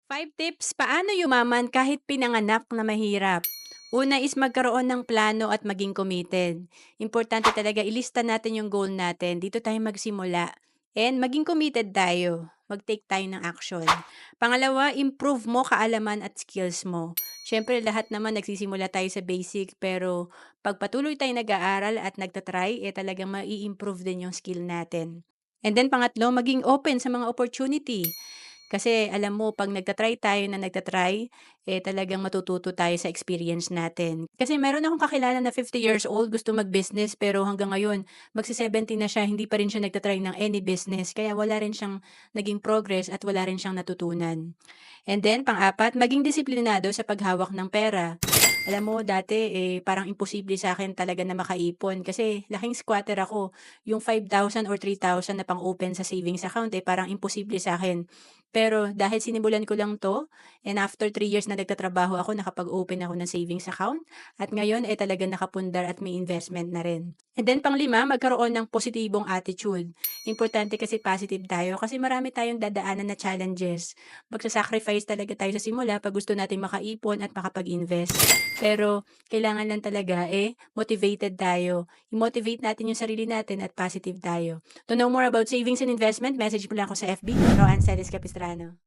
5 tips paano yumaman kahit pinanganak na mahirap. Una is magkaroon ng plano at maging committed. Importante talaga ilista natin yung goal natin. Dito tayo magsimula. And maging committed tayo. Mag-take tayo ng action. Pangalawa, improve mo kaalaman at skills mo. Siyempre, lahat naman nagsisimula tayo sa basic, pero pag patuloy tayo nag-aaral at nagtatry, talagang mai-improve din yung skill natin. And then pangatlo, maging open sa mga opportunity. Kasi alam mo 'pag nagta-try tayo na nagta-try, talagang matututo tayo sa experience natin. Kasi meron akong kakilala na 50 years old gusto mag-business pero hanggang ngayon magse-70 na siya hindi pa rin siya nagta-try ng any business kaya wala rin siyang naging progress at wala rin siyang natutunan. And then pang-apat, maging disiplinado sa paghawak ng pera. Alam mo dati, parang imposible sa akin talaga na makaipon kasi laking squatter ako. Yung 5,000 or 3,000 na pang-open sa savings account, parang imposible sa akin. Pero dahil sinimulan ko lang 'to and after 3 years na nagtatrabaho ako, nakapag-open ako ng savings account at ngayon, talagang nakapundar at may investment na rin. And then pang-lima, magkaroon ng positibong attitude. Importante kasi positive tayo kasi marami tayong dadaanan na challenges. Magsa-sacrifice talaga tayo sa simula 'pag gusto nating makaipon at makapag-invest. Pero kailangan lang talaga, motivated tayo. I-motivate natin yung sarili natin at positive tayo. To know more about savings and investment, message mo lang ako sa FB, Roanne Celis Capistrano.